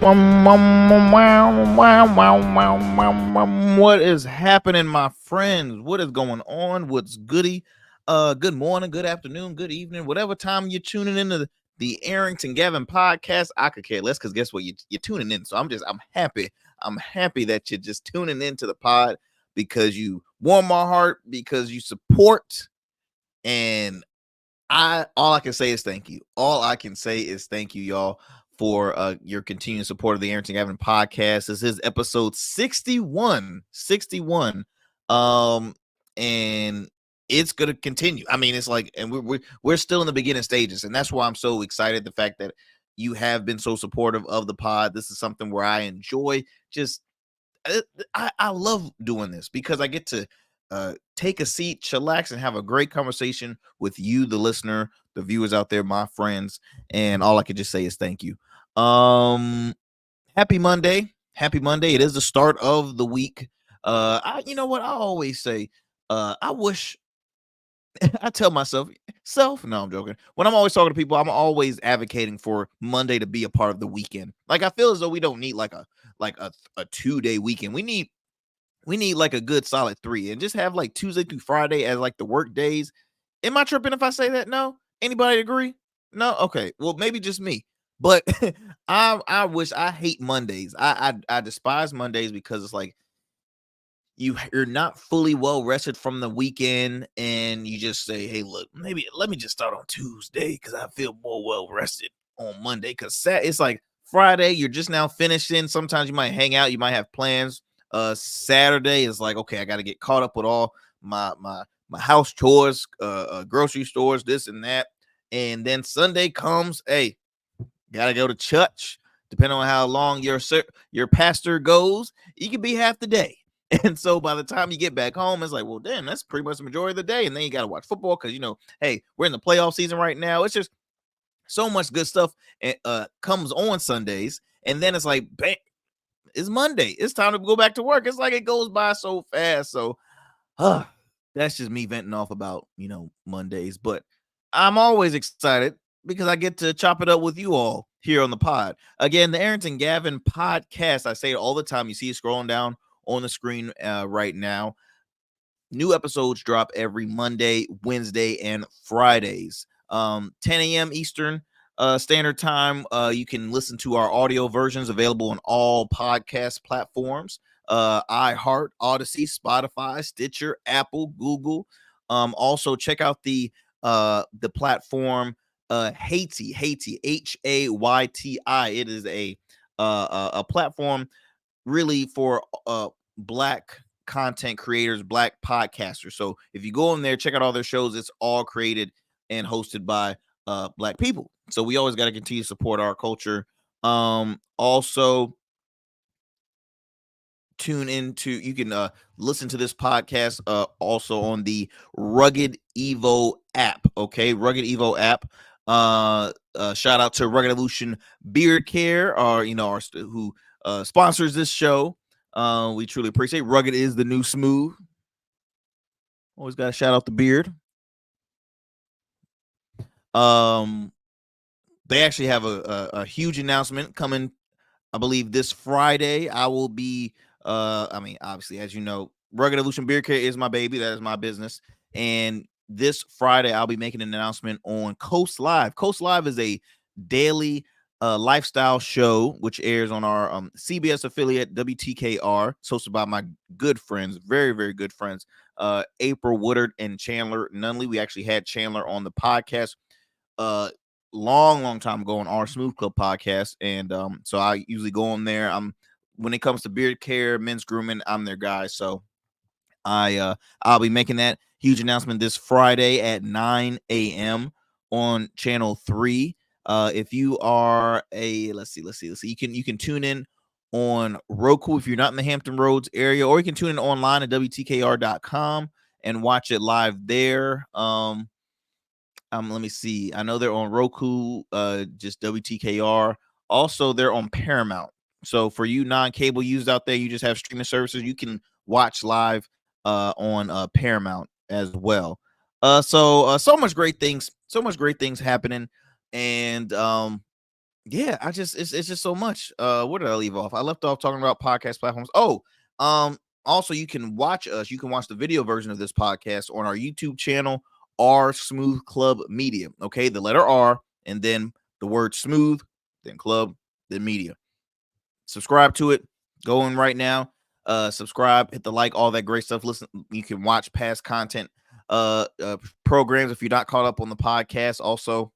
What is happening, my friends? What is going on? What's goody? Good morning, good afternoon, good evening, whatever time you're tuning into the Arrington Gavin podcast. I could care less because guess what? You're tuning in. So I'm happy. I'm happy that you're just tuning into the pod because you warm my heart, because you support, and all I can say is thank you. All I can say is thank you, y'all, for your continued support of the Arrington Gavin podcast. This is episode 61. 61. Um, and it's gonna continue. I mean, it's like, and we're still in the beginning stages, and that's why I'm so excited. The fact that you have been so supportive of the pod. This is something where I enjoy just I love doing this because I get to take a seat, chillax, and have a great conversation with you, the listener, the viewers out there, my friends. And all I can just say is thank you. Happy Monday. Happy Monday. It is the start of the week. You know what I always say? I wish I tell myself, no, I'm joking. When I'm always talking to people, I'm always advocating for Monday to be a part of the weekend. Like I feel as though we don't need like a 2-day weekend. We need like a good solid 3 and just have like Tuesday through Friday as like the work days. Am I tripping if I say that? No? Anybody agree? No? Okay. Well, maybe just me. But I hate Mondays. I despise Mondays because it's like you're not fully well rested from the weekend and you just say, hey, look, maybe let me just start on Tuesday because I feel more well rested on Monday. Because it's like Friday, you're just now finishing. Sometimes you might hang out, you might have plans. Saturday is like, okay, I got to get caught up with all my house chores, grocery stores, this and that. And then Sunday comes, hey, gotta go to church. Depending on how long your pastor goes, you could be half the day. And so by the time you get back home, it's like, well, damn, that's pretty much the majority of the day. And then you got to watch football because, hey, we're in the playoff season right now. It's just so much good stuff comes on Sundays. And then it's like, bam, it's Monday. It's time to go back to work. It's like it goes by so fast. So that's just me venting off about, Mondays. But I'm always excited because I get to chop it up with you all here on the pod. Again, the Arrington Gavin podcast. I say it all the time. You see it scrolling down on the screen right now. New episodes drop every Monday, Wednesday, and Fridays. 10 a.m. Eastern Standard Time. You can listen to our audio versions available on all podcast platforms. iHeart, Odyssey, Spotify, Stitcher, Apple, Google. Also, check out the platform Hayti, Hayti. It is a platform really for Black content creators, Black podcasters. So if you go in there, check out all their shows. It's all created and hosted by Black people. So we always got to continue to support our culture. Also tune into, you can listen to this podcast also on the Rugged Evo app. Okay, Rugged Evo app. Shout out to Rugged Evolution Beard Care, or who sponsors this show. We truly appreciate. Rugged is the new smooth. Always got to shout out the beard. They actually have a huge announcement coming, I believe, this Friday. I will be obviously, as you know, Rugged Evolution Beard Care is my baby. That is my business. And this Friday, I'll be making an announcement on Coast Live. Coast Live is a daily lifestyle show which airs on our CBS affiliate WTKR. It's hosted by my good friends, very, very good friends, April Woodard and Chandler Nunley. We actually had Chandler on the podcast long time ago on our Smooth Club podcast. And so I usually go on there. When it comes to beard care, men's grooming, I'm their guy. So I'll be making that huge announcement this Friday at 9 a.m. on channel 3. If you are let's see, you can tune in on Roku if you're not in the Hampton Roads area, or you can tune in online at WTKR.com and watch it live there. Let me see. I know they're on Roku, just WTKR. Also, they're on Paramount. So for you non-cable users out there, you just have streaming services, you can watch live on Paramount as well. So much great things happening. And Yeah, it's just so much. Where did I leave off? I left off talking about podcast platforms. Oh, um, also you can watch us. You can watch the video version of this podcast on our YouTube channel, R Smooth Club Media. Okay, the letter R and then the word smooth, then club, then media. Subscribe to it. Go in right now. Subscribe, hit the like, all that great stuff. Listen, you can watch past content programs if you're not caught up on the podcast. Also,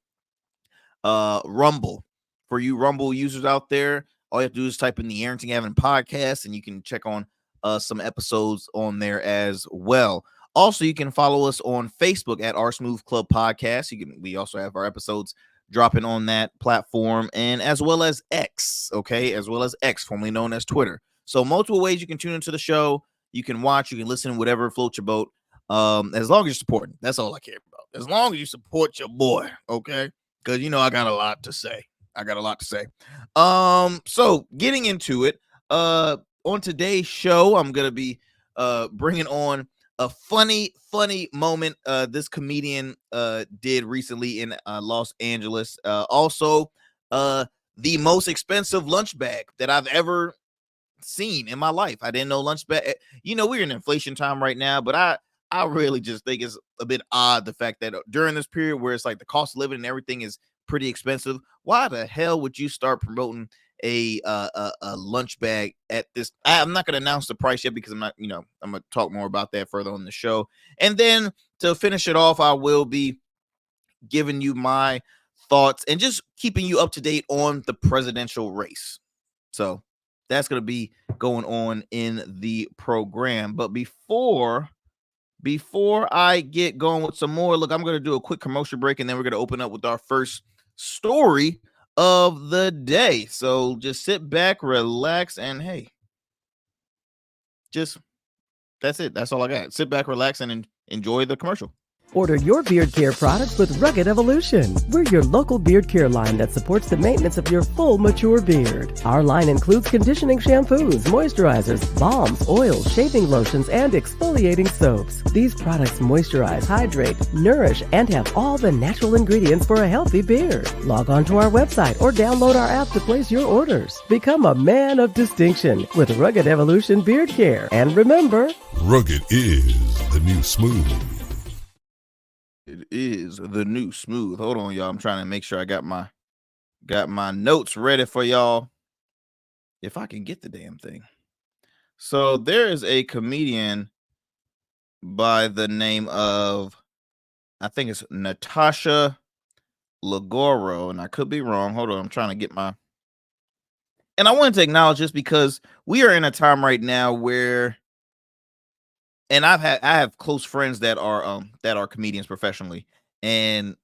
Rumble. For you Rumble users out there, all you have to do is type in the Arrington Gavin podcast and you can check on some episodes on there as well. Also, you can follow us on Facebook at Our Smooth Club Podcast. We also have our episodes dropping on that platform, and as well as X, okay, as well as X, formerly known as Twitter. So multiple ways you can tune into the show. You can watch, you can listen, whatever floats your boat. As long as you're supporting, that's all I care about. As long as you support your boy, okay, because you know I got a lot to say. So getting into it, on today's show, I'm gonna be bringing on a funny moment this comedian did recently in Los Angeles. Also, the most expensive lunch bag that I've ever seen in my life. I didn't know lunch bag. You know, we're in inflation time right now, but I really just think it's a bit odd the fact that during this period where it's like the cost of living and everything is pretty expensive, why the hell would you start promoting a lunch bag at this? I'm not gonna announce the price yet because I'm not, I'm gonna talk more about that further on the show. And then to finish it off, I will be giving you my thoughts and just keeping you up to date on the presidential race. So that's going to be going on in the program. But before I get going with some more, look, I'm going to do a quick commercial break and then we're going to open up with our first story of the day. So just sit back, relax, and hey, just that's it. That's all I got. Sit back, relax, and enjoy the commercial. Order your beard care products with Rugged Evolution. We're your local beard care line that supports the maintenance of your full, mature beard. Our line includes conditioning shampoos, moisturizers, balms, oils, shaving lotions, and exfoliating soaps. These products moisturize, hydrate, nourish, and have all the natural ingredients for a healthy beard. Log on to our website or download our app to place your orders. Become a man of distinction with Rugged Evolution Beard Care. And remember, Rugged is the new smooth. It is the new smooth. Hold on, y'all. I'm trying to make sure I got my notes ready for y'all. If I can get the damn thing. So there is a comedian by the name of, I think it's Natasha Leggero, and I could be wrong. Hold on, I'm trying to get my. And I want to acknowledge this because we are in a time right now where, and I have close friends that are comedians professionally, and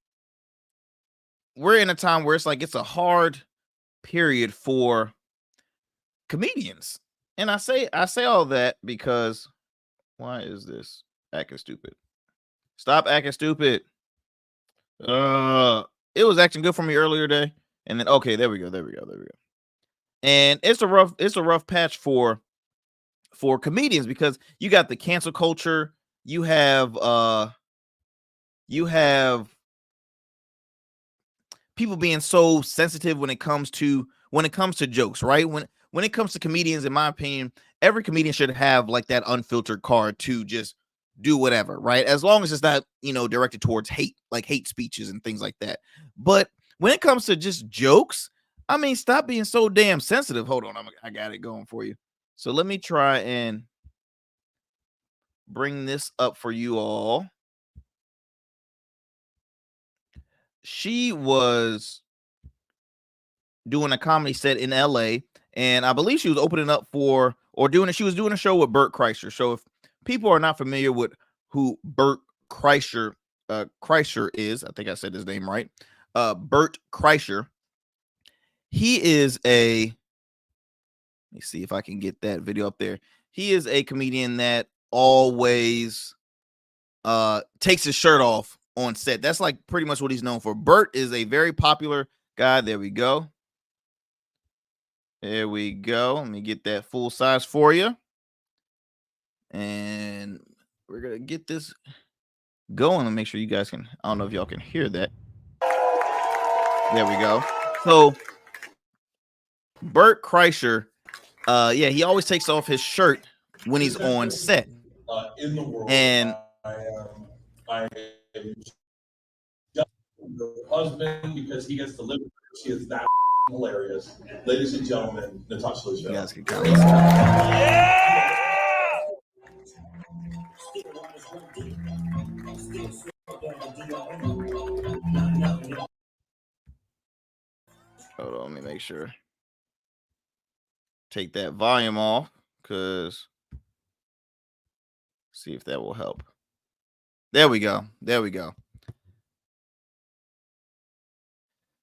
we're in a time where it's like it's a hard period for comedians. And I say all that because why is this acting stupid? Stop acting stupid. It was acting good for me earlier today, and then okay, there we go. And it's a rough patch for comedians because you got the cancel culture, you have people being so sensitive when it comes to jokes, right? When it comes to comedians, in my opinion, every comedian should have like that unfiltered card to just do whatever, right? As long as it's not, directed towards hate, like hate speeches and things like that. But when it comes to just jokes, I mean, stop being so damn sensitive. Hold on, I got it going for you. So let me try and bring this up for you all. She was doing a comedy set in LA, and I believe she was opening up for she was doing a show with Bert Kreischer. So if people are not familiar with who Bert Kreischer is, I think I said his name right. Bert Kreischer. He is let me see if I can get that video up there. He is a comedian that always takes his shirt off on set. That's like pretty much what he's known for. Bert is a very popular guy. There we go. Let me get that full size for you. And we're going to get this going and make sure you guys can, I don't know if y'all can hear that. There we go. So Bert Kreischer, yeah, he always takes off his shirt when he's on set. In the world, And I am the husband because he gets to live with her. She is that hilarious. Ladies and gentlemen, Natasha Leggero. you guys can comment. Hold on, let me make sure. Take that volume off, because see if that will help. There we go. There we go.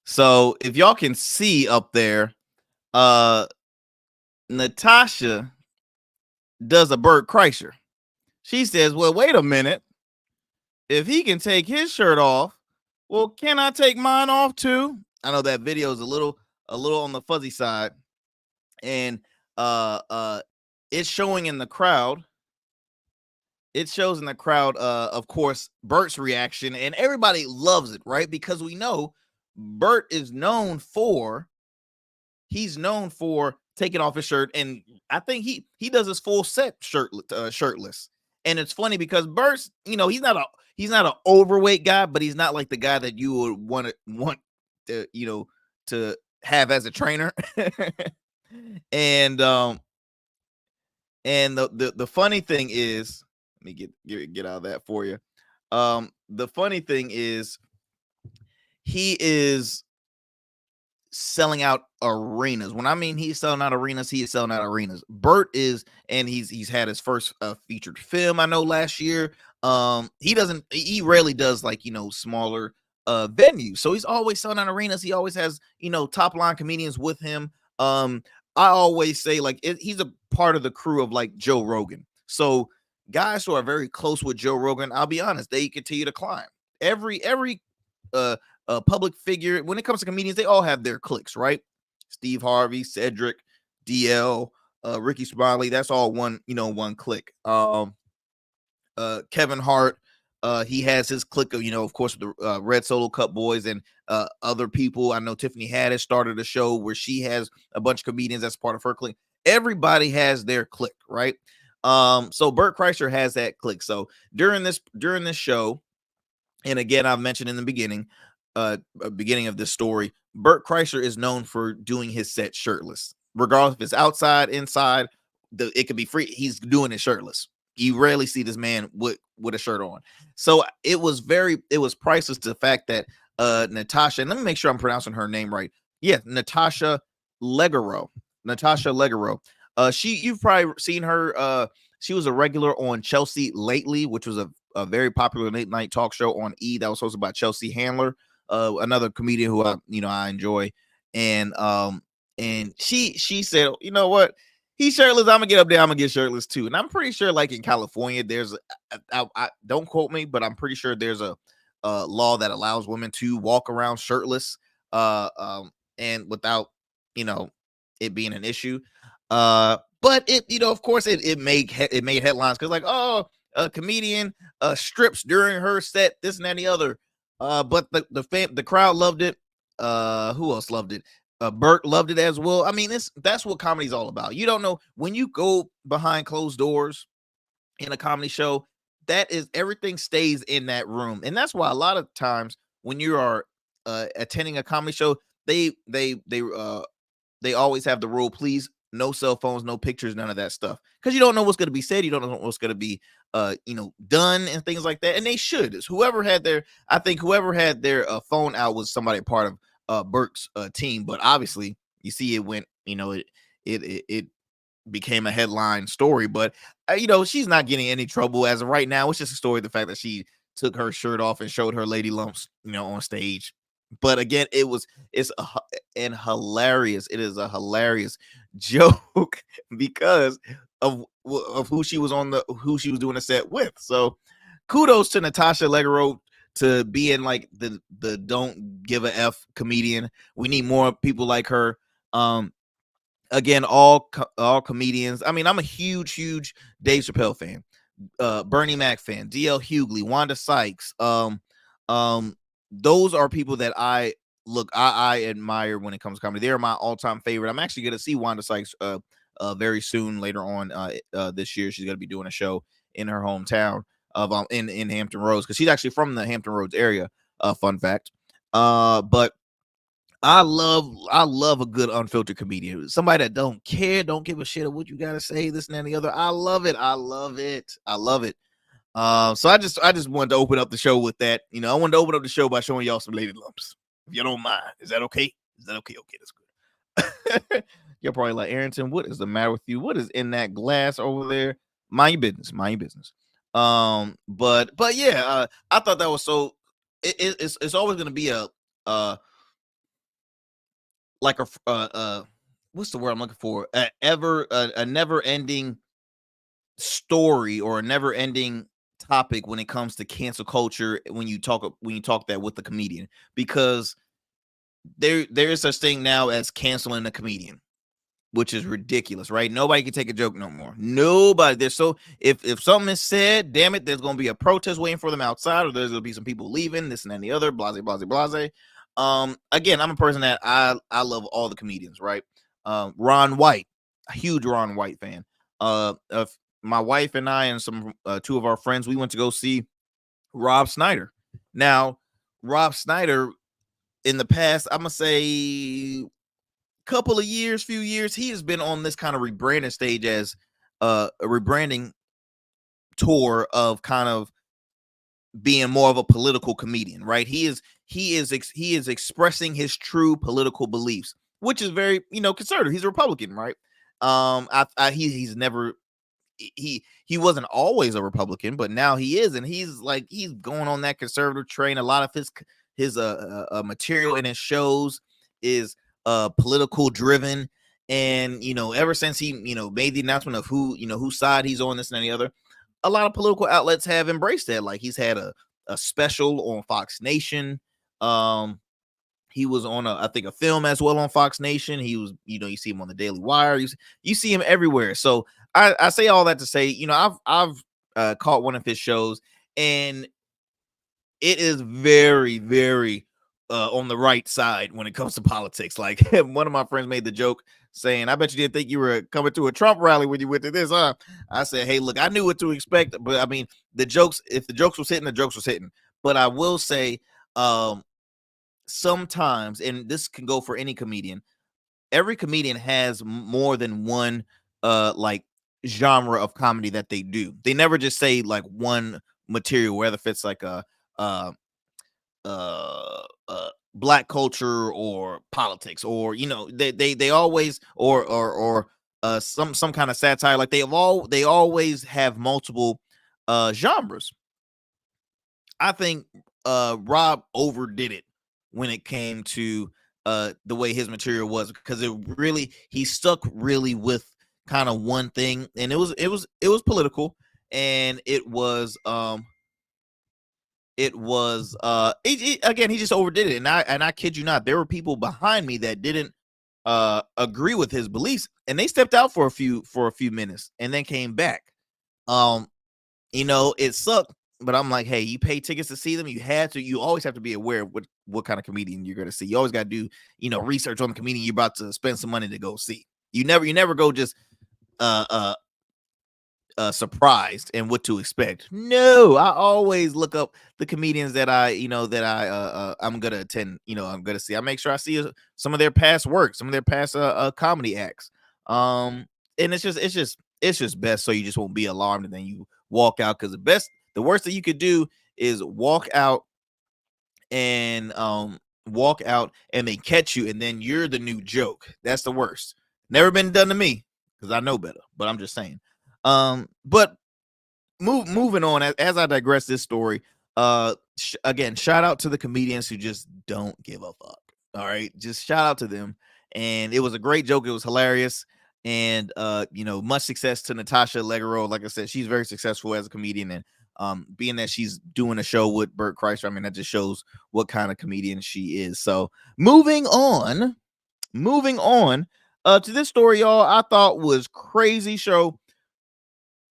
So if y'all can see up there, Natasha does a Bert Kreischer. She says, well, wait a minute. If he can take his shirt off, well, can I take mine off too? I know that video is a little on the fuzzy side, and it's showing in the crowd. It shows in the crowd, of course, Bert's reaction, and everybody loves it, right? Because we know Bert is known for taking off his shirt, and I think he does his full set shirtless. And it's funny because Bert's, he's not an overweight guy, but he's not like the guy that you would want to to have as a trainer. And the funny thing is, let me get out of that for you. The funny thing is, he is selling out arenas. When I mean he's selling out arenas, he is selling out arenas. Bert is, and he's had his first featured film, I know, last year. He rarely does like, smaller venues. So he's always selling out arenas. He always has, top line comedians with him. I always say, like, he's a part of the crew of like Joe Rogan. So guys who are very close with Joe Rogan, I'll be honest, they continue to climb. Every public figure, when it comes to comedians, they all have their cliques, right? Steve Harvey, Cedric, DL, Ricky Smiley, that's all one clique. Kevin Hart, he has his clique of, of course, the Red Solo Cup boys and other people. I know Tiffany Haddish started a show where she has a bunch of comedians that's part of her clique. Everybody has their clique, right? So Bert Kreischer has that clique. So during this show, and again, I've mentioned in the beginning of this story, Bert Kreischer is known for doing his set shirtless, regardless if it's outside, inside. It could be free. He's doing it shirtless. You rarely see this man with a shirt on. So it was priceless to the fact that Natasha, and let me make sure I'm pronouncing her name right. Yeah, Natasha Leggero. You've probably seen her. She was a regular on Chelsea Lately, which was a very popular late night talk show on E that was hosted by Chelsea Handler, another comedian who I enjoy. And she said, you know what? He's shirtless. I'm gonna get up there. I'm gonna get shirtless too. And I'm pretty sure, like in California, there's I don't quote me, but I'm pretty sure there's a law that allows women to walk around shirtless, and without it being an issue. But it, of course, it made headlines because, like, oh, a comedian strips during her set, this and that and the other. But the crowd loved it. Who else loved it? Bert loved it as well. I mean, that's what comedy's all about. You don't know, when you go behind closed doors in a comedy show, that is, everything stays in that room. And that's why a lot of times when you are attending a comedy show, they always have the rule, please, no cell phones, no pictures, none of that stuff, because you don't know what's going to be said, you don't know what's going to be done and things like that. And they should. It's whoever had their phone out was somebody part of Bert's team. But obviously you see it went, it became a headline story. But she's not getting any trouble as of right now. It's just a story of the fact that she took her shirt off and showed her lady lumps on stage. But again, it is a hilarious joke because of who she was doing a set with. So kudos to Natasha Leggero to being like the don't give a F comedian. We need more people like her. Again, all comedians. I mean, I'm a huge Dave Chappelle fan, Bernie Mac fan, DL Hughley, Wanda Sykes. Those are people that I look, I admire when it comes to comedy. They're my all-time favorite. I'm actually going to see Wanda Sykes very soon later on this year. She's going to be doing a show in her hometown of in Hampton Roads, because she's actually from the Hampton Roads area. Fun fact. But I love a good unfiltered comedian. Somebody that don't care, don't give a shit of what you gotta say, this and that and the other. I love it. I love it. I love it. So I just wanted to open up the show with that. You know, I wanted to open up the show by showing y'all some lady lumps. If you don't mind, is that okay? Is that okay? Okay, that's good. You're probably like, Arrington, what is the matter with you? What is in that glass over there? Mind your business. Mind your business. But yeah, I thought that was so. It's always gonna be a like what's the word I'm looking for? A never ending story, or a never ending topic when it comes to cancel culture, when you talk that with the comedian, because there is such thing now as canceling a comedian, which is ridiculous, right? Nobody can take a joke no more. Nobody. There's so if something is said, damn it, there's gonna be a protest waiting for them outside, or there's gonna be some people leaving, this and then the other, blase, blase, blase. Again, I'm a person that I love all the comedians, right? Ron White, a huge Ron White fan. My wife and I and some two of our friends, we went to go see Rob Schneider. Now, Rob Schneider, in the past, I'm gonna say few years, he has been on this kind of rebranding stage as a rebranding tour of kind of being more of a political comedian, right? He is expressing his true political beliefs, which is very, conservative. He's a Republican, right? He's never he wasn't always a Republican, but now he is, and he's going on that conservative train. A lot of his material in his shows is political driven, and ever since he made the announcement of whose side he's on, this and the other, a lot of political outlets have embraced that. Like, he's had a special on Fox Nation. He was on I think a film as well on Fox Nation. He was, you see him on the Daily Wire. You see him everywhere. So I say all that to say, I've caught one of his shows, and it is very, very on the right side when it comes to politics. Like, one of my friends made the joke saying, "I bet you didn't think you were coming to a Trump rally when you went to this, huh?" I said, "Hey, look, I knew what to expect, but I mean, if the jokes was hitting, the jokes was hitting." But I will say, sometimes, and this can go for any comedian, every comedian has more than one like genre of comedy that they do. They never just say like one material, whether if it's like a uh black culture or politics, or they always, or some kind of satire. Like, they always have multiple genres. I think Rob overdid it when it came to the way his material was, because he stuck really with kind of one thing, and it was political, and again, he just overdid it. And I kid you not, there were people behind me that didn't agree with his beliefs, and they stepped out for a few minutes and then came back. It sucked, but I'm like, hey, you pay tickets to see them. You always have to be aware of what kind of comedian you're going to see. You always got to do, research on the comedian you're about to spend some money to go see. You never go just surprised and what to expect. No, I always look up the comedians that I'm gonna attend. I'm gonna see. I make sure I see some of their past work, some of their past comedy acts. And it's just best, so you just won't be alarmed and then you walk out, because the worst that you could do is walk out and they catch you, and then you're the new joke. That's the worst. Never been done to me, because I know better, but I'm just saying. But moving on, as I digress this story, again, shout out to the comedians who just don't give a fuck. All right, just shout out to them. And it was a great joke. It was hilarious. And much success to Natasha Leggero. Like I said, she's very successful as a comedian, and being that she's doing a show with Bert Kreischer, I mean, that just shows what kind of comedian she is. So moving on to this story, y'all, I thought was crazy show.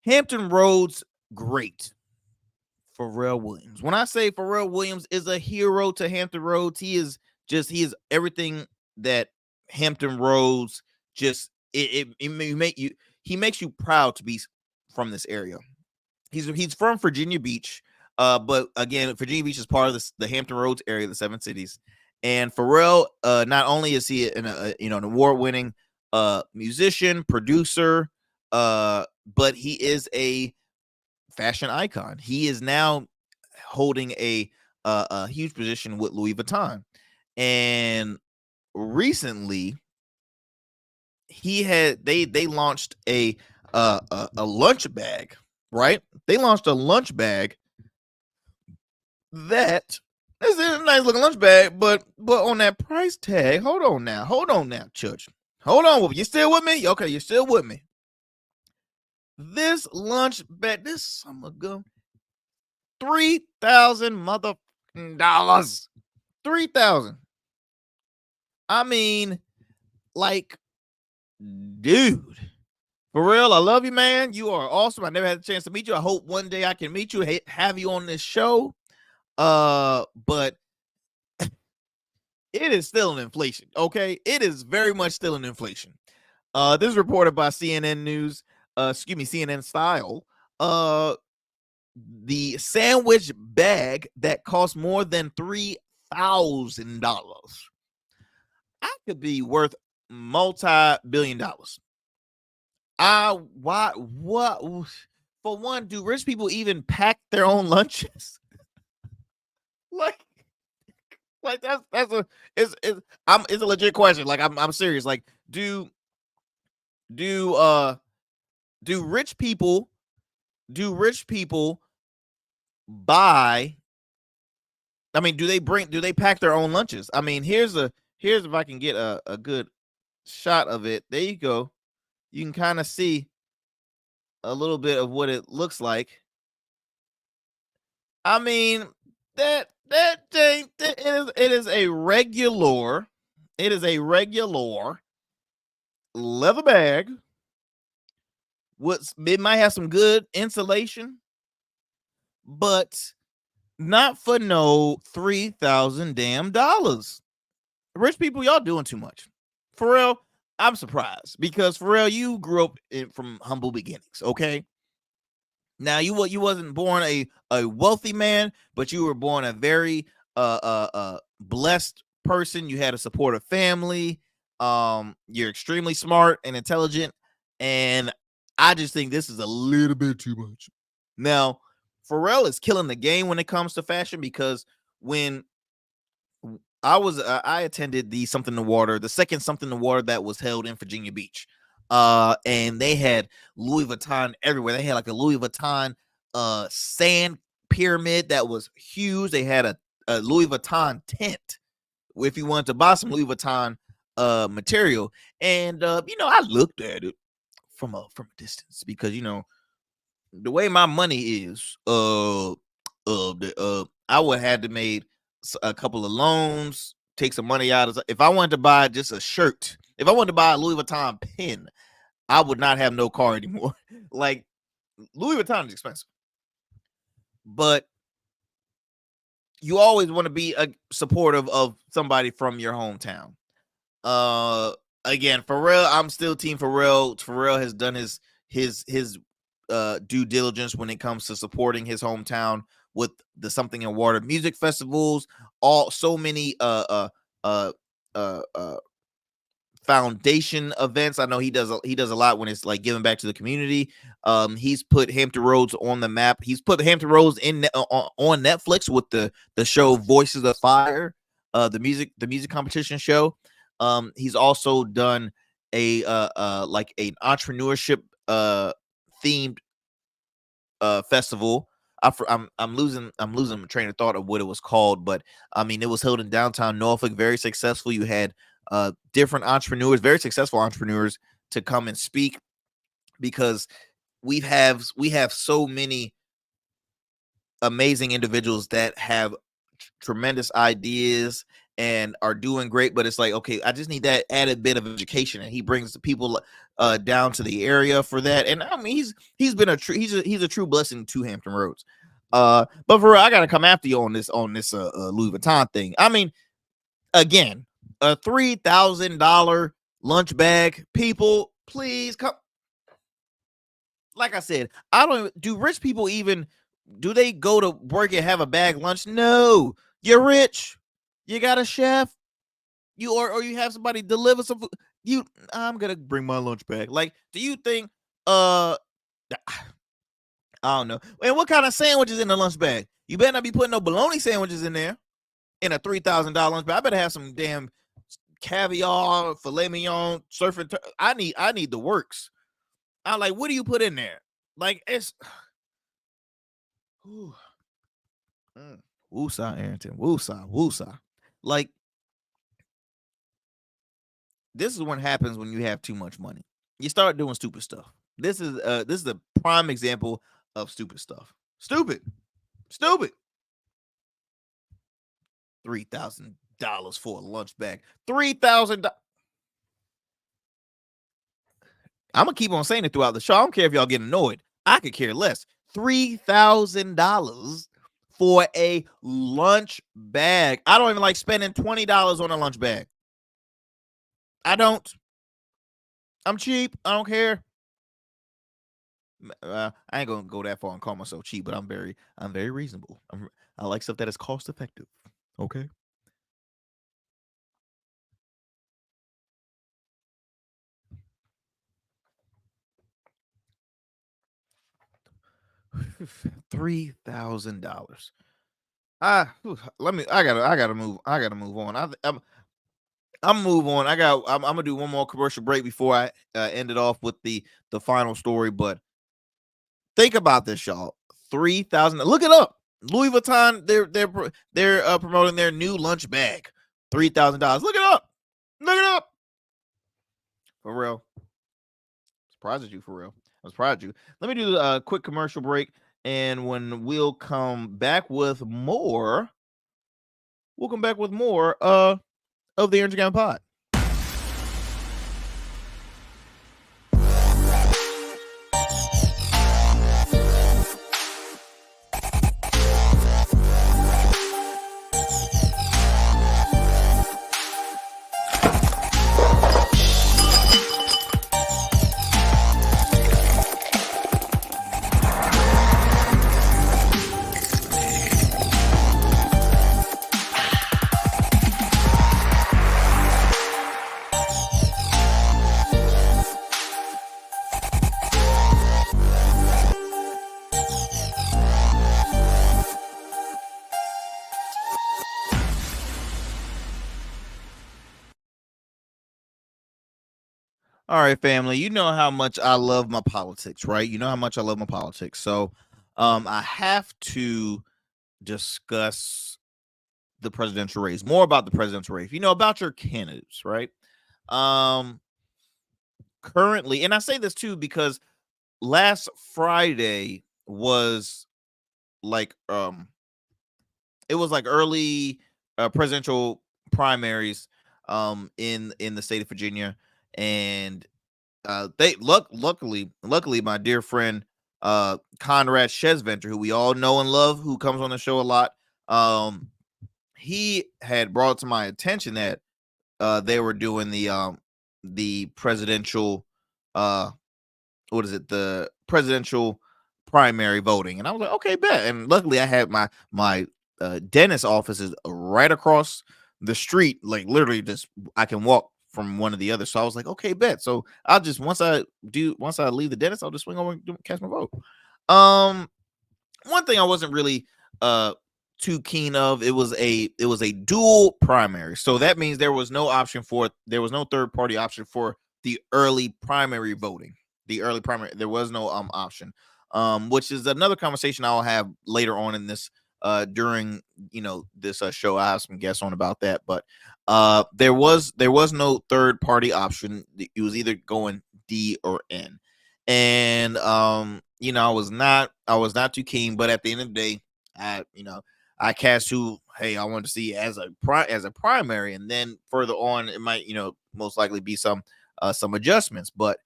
Hampton Roads great. Pharrell Williams. When I say Pharrell Williams is a hero to Hampton Roads, he is just he is everything that Hampton Roads just it make you he makes you proud to be from this area. He's from Virginia Beach, but again, Virginia Beach is part of the Hampton Roads area, the Seven Cities. And Pharrell, not only is he an award-winning musician, producer, but he is a fashion icon. He is now holding a huge position with Louis Vuitton, and recently they launched a lunch bag, right? They launched a lunch bag that is a nice looking lunch bag, but on that price tag, hold on now, Church. Hold on, you still with me? Okay, you're still with me. This lunch bag, this summer go $3,000 motherfucking $3,000. I mean, like, dude, Pharrell, I love you, man. You are awesome. I never had a chance to meet you. I hope one day I can meet you, have you on this show. But it is still an inflation. Okay, it is very much still an inflation. This is reported by CNN News. CNN Style. The sandwich bag that costs more than $3,000. I could be worth multi-billion dollars. What? For one, do rich people even pack their own lunches? like it's a legit question. Like I'm serious. Like do rich people buy? I mean, do they pack their own lunches? I mean, here's if I can get a good shot of it. There you go. You can kind of see a little bit of what it looks like. I mean, that thing, it is a regular leather bag. It might have some good insulation, but not for no $3,000 damn dollars. Rich people, y'all doing too much. Pharrell, I'm surprised because Pharrell, you grew up from humble beginnings, okay? Now you wasn't born a wealthy man, but you were born a very blessed person. You had a supportive family. You're extremely smart and intelligent, and I just think this is a little bit too much. Now, Pharrell is killing the game when it comes to fashion because when I attended the second Something in the Water that was held in Virginia Beach. And they had Louis Vuitton everywhere. They had like a Louis Vuitton sand pyramid that was huge. They had a Louis Vuitton tent if you wanted to buy some Louis Vuitton material. And I looked at it from a distance because the way my money is, I would have had to made a couple of loans, take some money out. If I wanted to buy just a shirt, if I wanted to buy a Louis Vuitton pen, I would not have no car anymore. Like, Louis Vuitton is expensive, but you always want to be supportive of somebody from your hometown. Again, Pharrell, I'm still team Pharrell. Pharrell has done his due diligence when it comes to supporting his hometown with the Something in Water music festivals, so many foundation events. I know he does a lot when it's like giving back to the community. He's put Hampton Roads on the map. He's put Hampton Roads on Netflix with the show Voices of Fire, the music competition show. He's also done a like an entrepreneurship themed festival. I'm losing my train of thought of what it was called, but I mean, it was held in downtown Norfolk, very successful. You had different entrepreneurs, very successful entrepreneurs, to come and speak because we have so many amazing individuals that have tremendous ideas and are doing great, but it's like, okay, I just need that added bit of education, and he brings the people down to the area for that. And I mean, he's a true blessing to Hampton Roads. But for real, I gotta come after you on this Louis Vuitton thing. I mean, Again, a $3,000 lunch bag. People, please come. Like I said, I don't do rich people even do they go to work and have a bag lunch? No. You're rich. You got a chef. You or you have somebody deliver some food. I'm gonna bring my lunch bag. Like, do you think I don't know. And what kind of sandwiches in the lunch bag? You better not be putting no bologna sandwiches in there in a $3,000 lunch bag. I better have some damn caviar, filet mignon, surfing. I need the works. I'm like, what do you put in there? Like it's woosah, Arrington. Woosah. Like, this is what happens when you have too much money. You start doing stupid stuff. This is a prime example of stupid stuff. Stupid. $3,000 for a lunch bag. $3,000. I'm gonna keep on saying it throughout the show. I don't care if y'all get annoyed. I could care less. $3,000 for a lunch bag. I don't even like spending $20 on a lunch bag. I don't. I'm cheap. I don't care. I ain't gonna go that far and call myself cheap, but I'm very reasonable. I like stuff that is cost effective. Okay. $3,000. I gotta move on. I'm move on. I'm gonna do one more commercial break before I end it off with the final story. But think about this, y'all. 3,000. Look it up. Louis Vuitton. They're promoting their new lunch bag. $3,000. Look it up. Pharrell. Surprised at you, Pharrell. I was proud of you. Let me do a quick commercial break, and when we'll come back with more, of the Arrington Gavin Pod. All right, family. You know how much I love my politics, right? So, I have to discuss the presidential race, more about the presidential race. About your candidates, right? Um, Currently, and I say this too because last Friday was like it was like early presidential primaries in the state of Virginia, and luckily my dear friend Conrad Shesventer, who we all know and love, who comes on the show a lot, he had brought to my attention that they were doing the presidential the presidential primary voting, and I was like, okay, bet. And luckily I had my dentist office is right across the street, like literally just I can walk from one to the other. So I was like, okay, bet. So I'll just once I leave the dentist, I'll just swing over and cast my vote. One thing I wasn't really too keen of, it was a dual primary. So that means there was no third party option for the early primary voting. There was no option. Which is another conversation I'll have later on in this during this show. I have some guests on about that, but there was no third party option. It was either going D or N, and I was not too keen. But at the end of the day, I cast who I wanted to see as a primary, and then further on it might most likely be some adjustments, but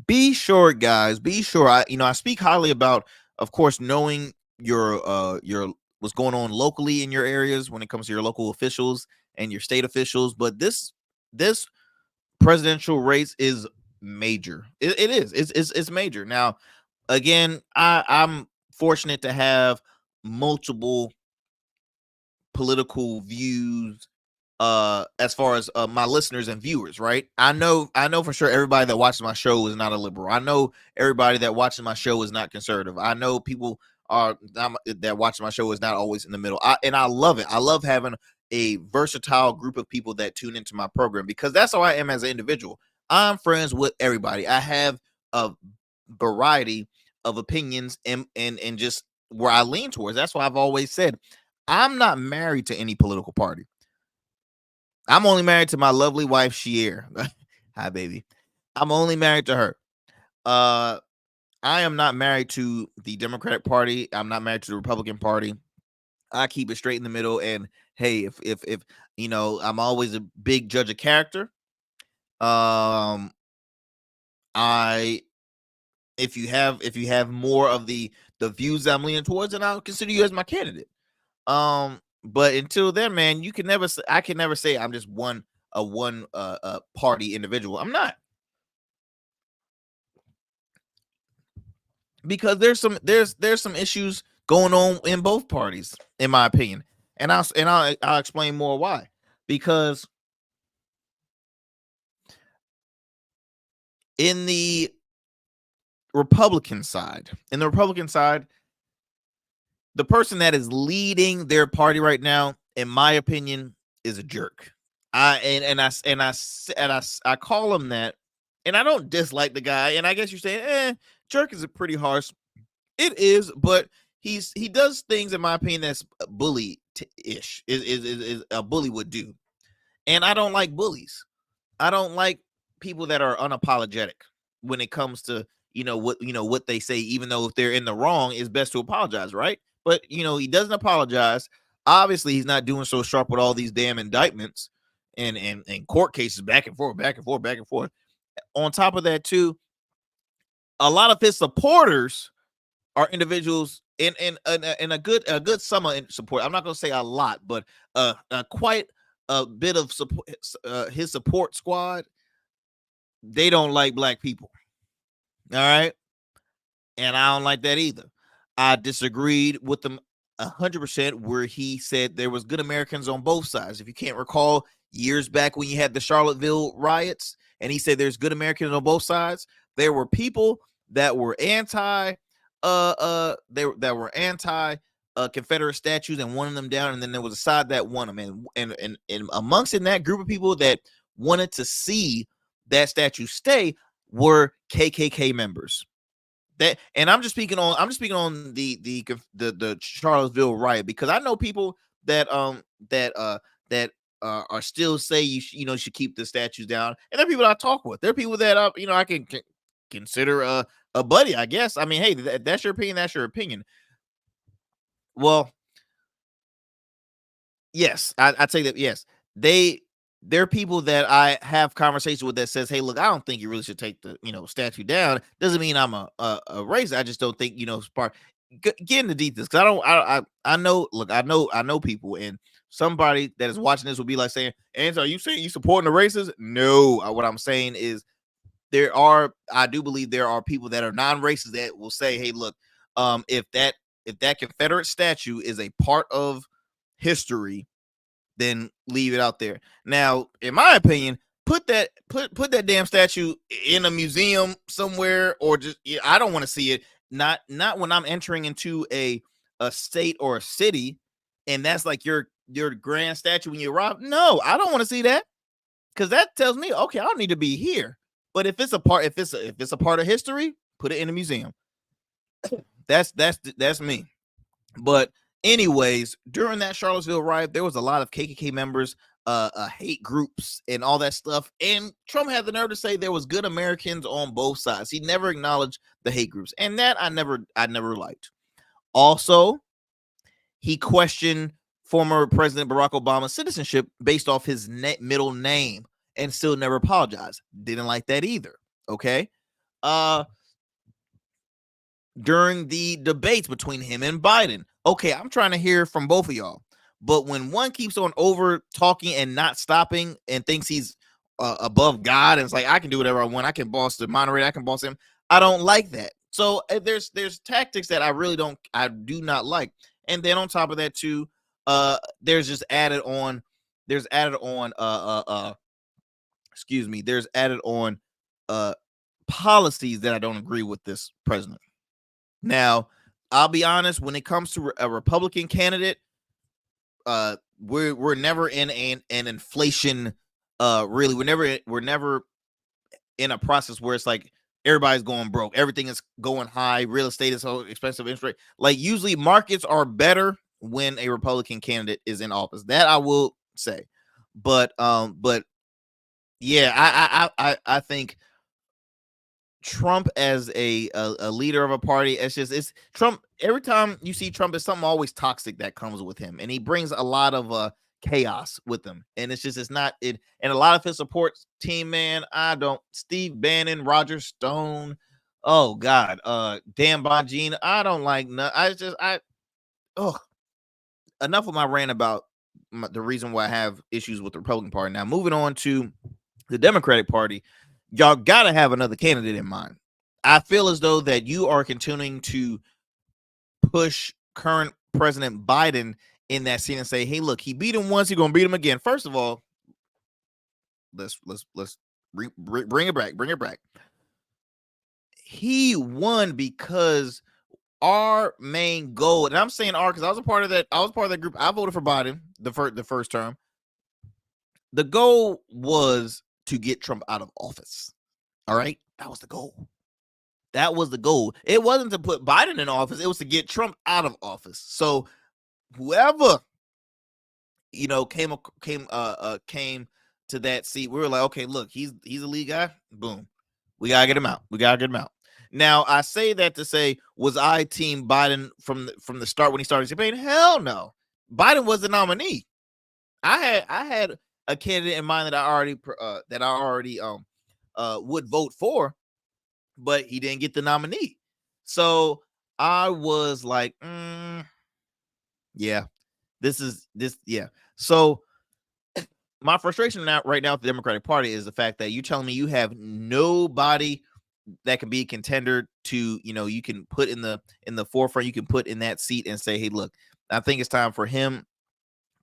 be sure, guys. I speak highly about, of course, knowing your what's going on locally in your areas when it comes to your local officials and your state officials. But this presidential race is major. It is. It's major. Now, again, I'm fortunate to have multiple political views as far as my listeners and viewers, right? I know for sure everybody that watches my show is not a liberal. I know everybody that watches my show is not conservative. I know people that watch my show is not always in the middle. And I love it. I love having a versatile group of people that tune into my program because that's how I am as an individual. I'm friends with everybody. I have a variety of opinions and just where I lean towards. That's why I've always said I'm not married to any political party. I'm only married to my lovely wife, Shier. Hi, baby. I'm only married to her. I am not married to the Democratic Party. I'm not married to the Republican Party. I keep it straight in the middle. And hey, if you know, I'm always a big judge of character. I if you have more of the views I'm leaning towards, then I'll consider you as my candidate. But until then, man, I can never say I'm just one party individual. I'm not. Because there's some issues going on in both parties, in my opinion. And I'll explain more why. Because in the Republican side, the person that is leading their party right now, in my opinion, is a jerk. I call him that, and I don't dislike the guy. And I guess you're saying, jerk is a pretty harsh. It is, but he does things, in my opinion, that's bully-ish. Is a bully would do, and I don't like bullies. I don't like people that are unapologetic when it comes to what they say, even though if they're in the wrong, it's best to apologize, right? But he doesn't apologize. Obviously, he's not doing so sharp with all these damn indictments and court cases back and forth, back and forth, back and forth. On top of that, too, a lot of his supporters are individuals in a good sum of support. I'm not going to say a lot, but quite a bit of support. His support squad, they don't like black people. All right. And I don't like that either. I disagreed with him 100% where he said there was good Americans on both sides. If you can't recall, years back when you had the Charlottesville riots, and he said there's good Americans on both sides, there were people that were anti Confederate statues and wanted them down, and then there was a side that won them, and amongst in that group of people that wanted to see that statue stay were KKK members. That, and I'm just speaking on the Charlottesville riot, because I know people that are still say you should keep the statues down, and there are people I talk with. There are people that I can consider a buddy, I guess. I mean, hey, that's your opinion. That's your opinion. Well, yes, I'd say that. Yes, there are people that I have conversations with that says, hey, look, I don't think you really should take the statue down. Doesn't mean I'm a racist. I just don't think get into details, because I know people, and somebody that is watching this will be like saying, Ansel, are you saying you supporting the racists? No, what I'm saying is I do believe there are people that are non-racist that will say, hey, look, if that Confederate statue is a part of history, then leave it out there. Now, in my opinion, put that damn statue in a museum somewhere, or just I don't want to see it. Not when I'm entering into a state or a city, and that's like your grand statue when you arrive. No, I don't want to see that, because that tells me, okay, I don't need to be here. But if it's a part of history, put it in a museum. That's me. But anyways, during that Charlottesville riot, there was a lot of KKK members, hate groups, and all that stuff. And Trump had the nerve to say there was good Americans on both sides. He never acknowledged the hate groups, and that I never liked. Also, he questioned former President Barack Obama's citizenship based off his middle name, and still never apologized. Didn't like that either. Okay. During the debates between him and Biden, okay, I'm trying to hear from both of y'all. But when one keeps on over talking and not stopping and thinks he's above God and it's like, I can do whatever I want, I can boss the moderator, I can boss him. I don't like that. So there's tactics that I do not like. And then on top of that too, there's just added on, there's added on excuse me, there's added on policies that I don't agree with this president. Now, I'll be honest, when it comes to a Republican candidate, we're never in an inflation, really, we're never in a process where it's like everybody's going broke, everything is going high, real estate is so expensive, interest rate. Like, usually markets are better when a Republican candidate is in office. That I will say. But yeah, I think Trump as a leader of a party, it's Trump. Every time you see Trump, there's something always toxic that comes with him, and he brings a lot of chaos with him. And it's not it. And a lot of his support team, man, I don't. Steve Bannon, Roger Stone, oh God, Dan Bongino, I don't like. Oh, enough of my rant about the reason why I have issues with the Republican Party. Now, moving on to the Democratic Party, y'all got to have another candidate in mind. I feel as though that you are continuing to push current President Biden in that scene and say, "Hey, look, he beat him once, he's gonna beat him again." First of all, let's bring it back. Bring it back. He won because our main goal, and I'm saying our because I was a part of that. I was part of that group. I voted for Biden the first term. The goal was to get Trump out of office. All right, that was the goal. That was the goal. It wasn't to put Biden in office. It was to get Trump out of office. So whoever, came to that seat, we were like, okay, look, he's a lead guy. Boom, we gotta get him out. We gotta get him out. Now, I say that to say, was I team Biden from the start when he started campaigning? Hell no. Biden was the nominee. I had a candidate in mind that I already would vote for, but he didn't get the nominee. So I was like, yeah, yeah. So my frustration right now with the Democratic Party is the fact that you're telling me you have nobody that can be a contender to, you can put in the forefront, you can put in that seat and say, hey, look, I think it's time for him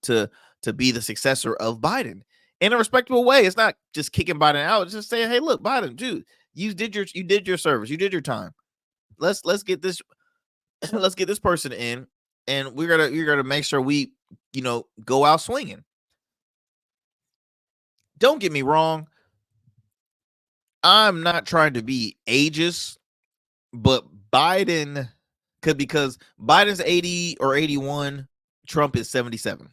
to be the successor of Biden in a respectable way. It's not just kicking Biden out. It's just saying, hey, look, Biden, dude, you did your service, you did your time. Let's get this let's get this person in, and you're gonna make sure we go out swinging. Don't get me wrong, I'm not trying to be ageist, but Biden because Biden's 80 or 81, Trump is 77,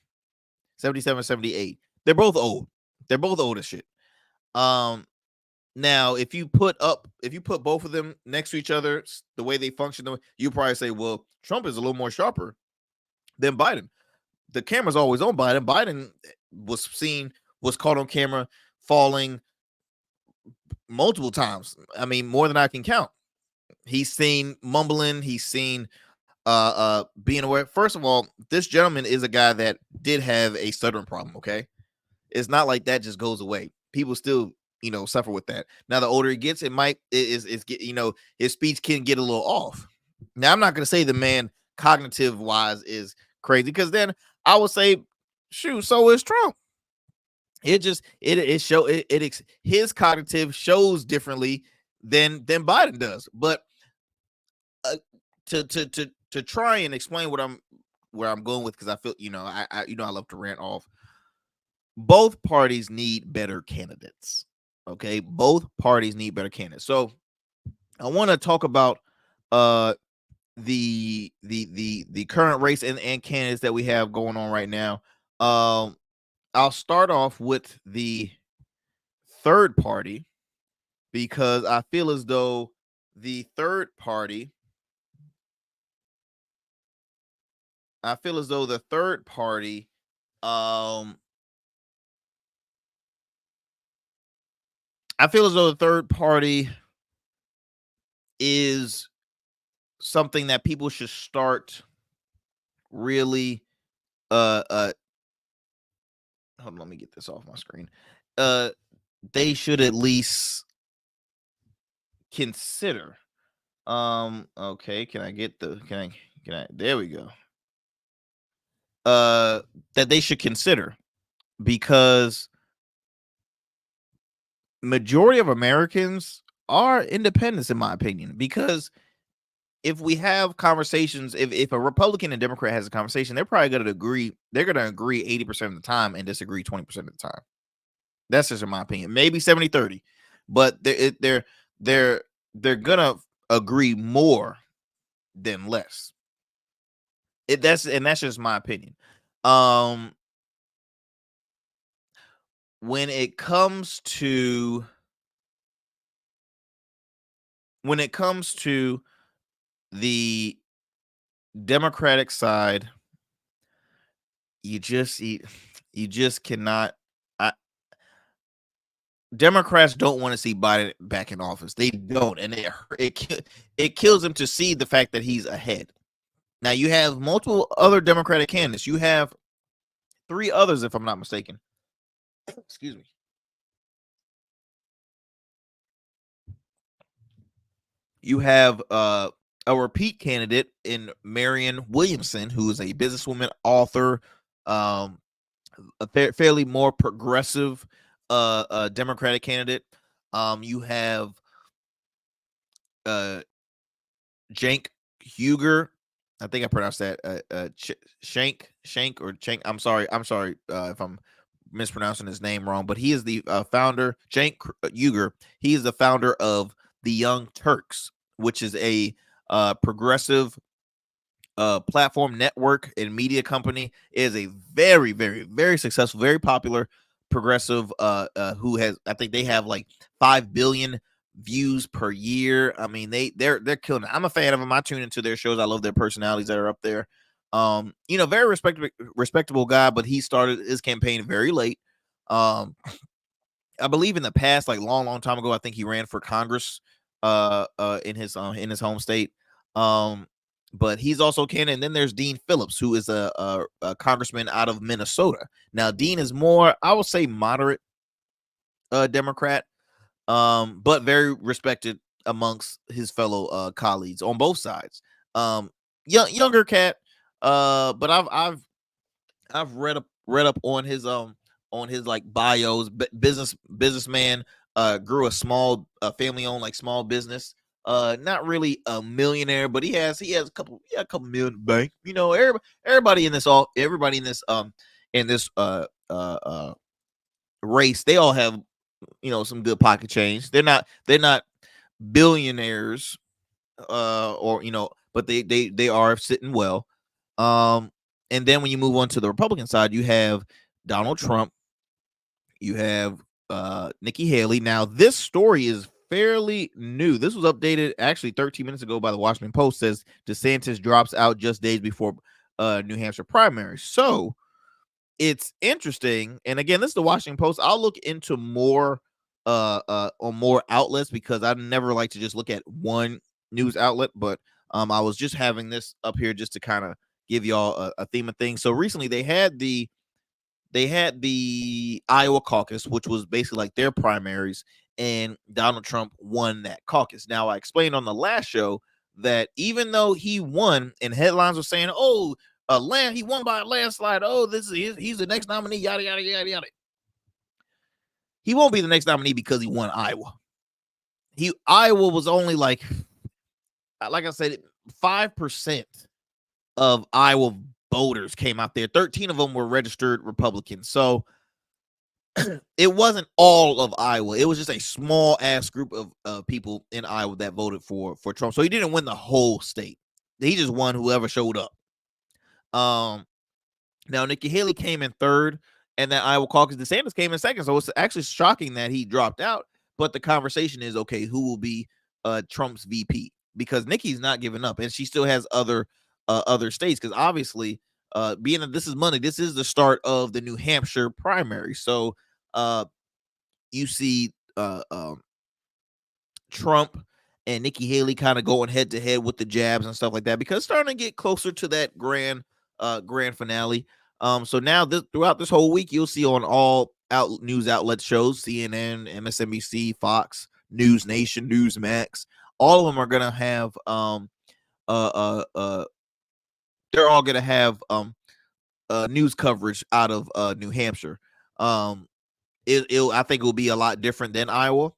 78. They're both old. They're both old as shit. Now, if you put both of them next to each other, the way they function, you probably say, well, Trump is a little more sharper than Biden. The camera's always on Biden. Biden was caught on camera falling multiple times. I mean, more than I can count. He's seen mumbling. He's seen being aware. First of all, this gentleman is a guy that did have a stuttering problem. Okay, it's not like that just goes away. People still suffer with that. Now, the older he gets, it might his speech can get a little off. Now, I'm not going to say the man cognitive wise is crazy, because then I would say, shoot, so is Trump. It just his cognitive shows differently than Biden does. But to try and explain where I'm going with, because I feel I love to rant off. Both parties need better candidates. Okay, both parties need better candidates. So I want to talk about the current race and candidates that we have going on right now. I'll start off with the third party, because I feel as though the third party is something that people should start really uh uh hold on, let me get this off my screen. They should at least consider. Okay, can I get the can I there we go. That they should consider, because majority of Americans are independents, in my opinion. Because if we have conversations, if a Republican and Democrat has a conversation, they're probably going to agree. They're going to agree 80% of the time and disagree 20% of the time. That's just in my opinion. Maybe 70-30, but they're gonna agree more than less. That's just my opinion. When it comes to the Democratic side, you just cannot. Democrats don't want to see Biden back in office. They don't, and it kills them to see the fact that he's ahead. Now you have multiple other Democratic candidates. You have 3 others, if I'm not mistaken. Excuse me. You have a repeat candidate in Marianne Williamson, who is a businesswoman, author, a fairly more progressive Democratic candidate. You have Cenk Huger. I think I pronounced that Shank or Cenk. I'm sorry if I'm mispronouncing his name wrong, but he is the founder, Cenk Uygur. He is the founder of the Young Turks, which is a progressive platform, network, and media company. It is a very, very, very successful, very popular progressive who has, I think they have like 5 billion views per year. I mean, they're killing it. I'm a fan of them. I tune into their shows. I love their personalities that are up there. Very respectable guy, but he started his campaign very late. I believe in the past, like long time ago, I think he ran for Congress in his home state. But he's also candidate. And then there's Dean Phillips, who is a congressman out of Minnesota. Now, Dean is more, I would say, moderate Democrat, but very respected amongst his fellow colleagues on both sides. Younger cat, but I've read up on his like bios. Businessman, grew a small family-owned like small business. Not really a millionaire, but he has a couple million in the bank. Everybody in this race, they all have some good pocket change. They're not billionaires, but they are sitting well. And then when you move on to the Republican side, you have Donald Trump, you have Nikki Haley. Now, this story is fairly new. This was updated actually 13 minutes ago by the Washington Post. Says DeSantis drops out just days before New Hampshire primary. So it's interesting. And again, this is the Washington Post. I'll look into more on more outlets, because I never like to just look at one news outlet. But I was just having this up here just to kind of give y'all a theme of things. So recently they had the Iowa caucus, which was basically like their primaries, and Donald Trump won that caucus. Now, I explained on the last show that even though he won, and headlines were saying, "Oh, he won by a landslide. Oh, he's the next nominee." Yada yada yada yada. He won't be the next nominee because he won Iowa. Iowa was only like I said, 5% of Iowa voters came out there. 13 of them were registered Republicans. So it wasn't all of Iowa. It was just a small ass group of people in Iowa that voted for Trump. So he didn't win the whole state. He just won whoever showed up. Now Nikki Haley came in third, and that Iowa caucus. DeSantis came in second. So it's actually shocking that he dropped out. But the conversation is, okay, who will be Trump's VP? Because Nikki's not giving up, and she still has other states. Because obviously, being that this is Monday, this is the start of the New Hampshire primary. So you see Trump and Nikki Haley kind of going head to head with the jabs and stuff like that, because it's starting to get closer to that grand grand finale. So now throughout this whole week, you'll see on all news outlet shows, CNN, MSNBC, Fox, News Nation, Newsmax, all of them are gonna have they're all gonna have news coverage out of New Hampshire. I think it will be a lot different than Iowa,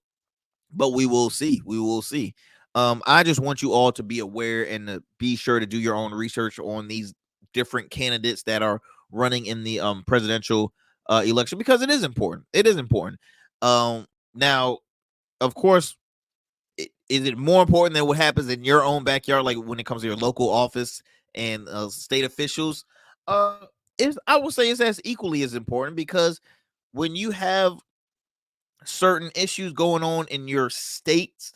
but we will see. We will see. I just want you all to be aware and to be sure to do your own research on these different candidates that are running in the presidential election, because it is important. It is important. Now, of course, is it more important than what happens in your own backyard, like when it comes to your local office and state officials? I would say it's as equally as important, because when you have certain issues going on in your states,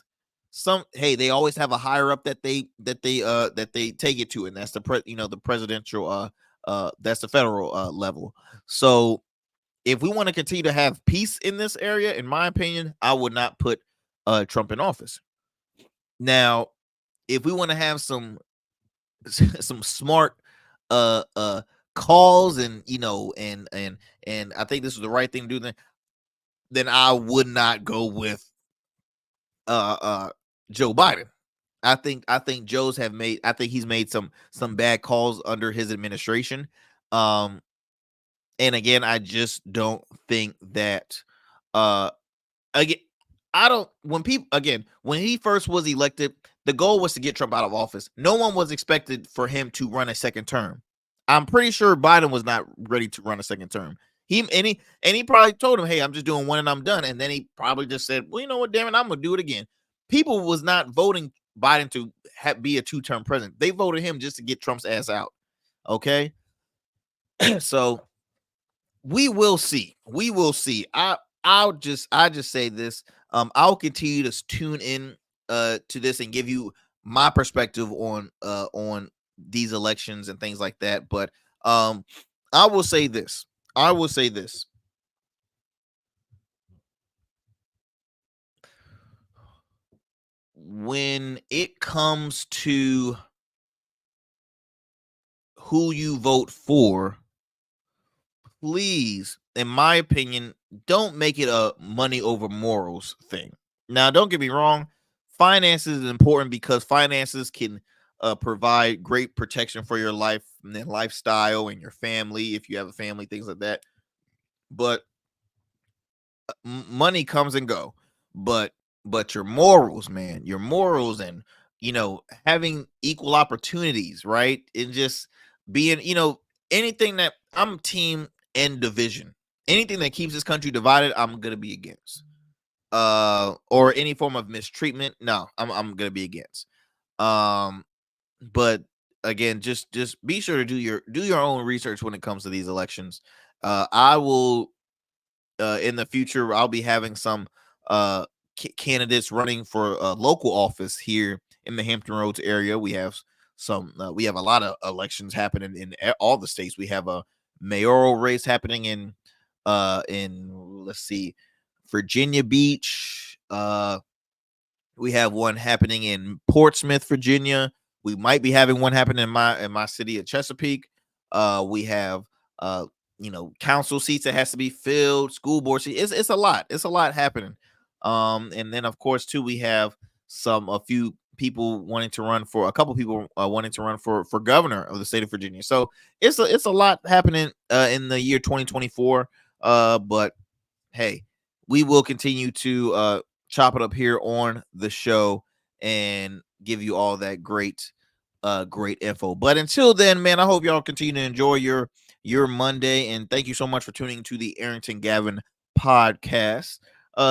they always have a higher up that they take it to, and that's the the presidential that's the federal level. So if we want to continue to have peace in this area, in my opinion, I would not put Trump in office. Now, if we want to have some smart calls, and and I think this is the right thing to do, then I would not go with Joe Biden. I think he's made some bad calls under his administration. And again, I just don't think that again, I don't when he first was elected, the goal was to get Trump out of office. No one was expected for him to run a second term. I'm pretty sure Biden was not ready to run a second term. He probably told him, "Hey, I'm just doing one and I'm done." And then he probably just said, "Well, you know what, damn it, I'm gonna do it again." People was not voting Biden to be a 2-term president. They voted him just to get Trump's ass out. Okay, so we will see. We will see. I just say this. I'll continue to tune in to this and give you my perspective on these elections and things like that. But I will say this. When it comes to who you vote for, please, in my opinion, don't make it a money over morals thing. Now, don't get me wrong. Finances is important, because finances can provide great protection for your life and then lifestyle and your family, if you have a family, things like that. But money comes and go. But your morals, man, your morals, and having equal opportunities, right? And just being, anything that I'm team end division. Anything that keeps this country divided, I'm gonna be against. Or any form of mistreatment, no, I'm gonna be against. But again, just be sure to do your own research when it comes to these elections. I will in the future, I'll be having some candidates running for local office here in the Hampton Roads area. We have we have a lot of elections happening in all the states. We have a mayoral race happening in let's see, Virginia Beach. We have one happening in Portsmouth, Virginia. We might be having one happening in my city of Chesapeake. We have council seats that has to be filled, school board seats. It's a lot. It's a lot happening. And then of course too, we have a few people wanting to run for governor of the state of Virginia. So it's a lot happening in the year 2024. But hey, we will continue to chop it up here on the show and give you all that great info. But until then, man, I hope y'all continue to enjoy your Monday, and thank you so much for tuning to the Arrington Gavin podcast.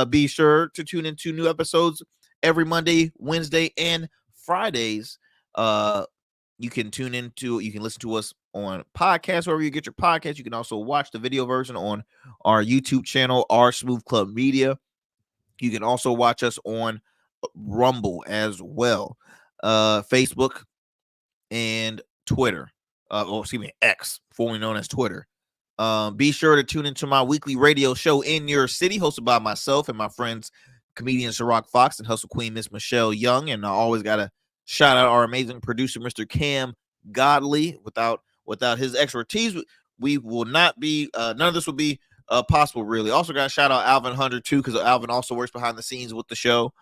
Be sure to tune into new episodes every Monday, Wednesday, and Fridays. You can listen to us on podcasts wherever you get your podcast. You can also watch the video version on our YouTube channel, our Smooth Club Media. You can also watch us on Rumble as well, Facebook, and Twitter. X, formerly known as Twitter. Be sure to tune into my weekly radio show In Your City, hosted by myself and my friends, comedian Ciroc Fox and hustle queen Miss Michelle Young. And I always got to shout out our amazing producer, Mr. Cam Godley. Without Without his expertise, we will not be none of this would be possible, really. Also got to shout out Alvin Hunter too, because Alvin also works behind the scenes with the show.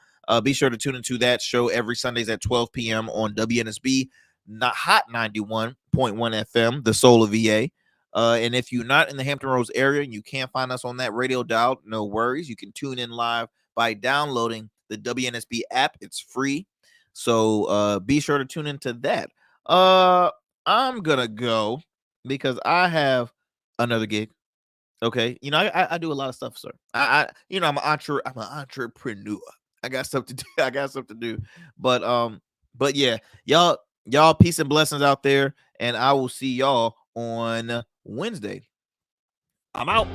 Be sure to tune into that show every Sundays at 12 p.m. on WNSB, not Hot 91.1 FM, the soul of VA. And if you're not in the Hampton Roads area and you can't find us on that radio dial, no worries. You can tune in live by downloading the WNSB app. It's free. So be sure to tune into that. I'm gonna go because I have another gig. Okay, I do a lot of stuff, sir. I'm an entrepreneur. I got stuff to do. I got stuff to do. But yeah, y'all peace and blessings out there, and I will see y'all on Wednesday. I'm out.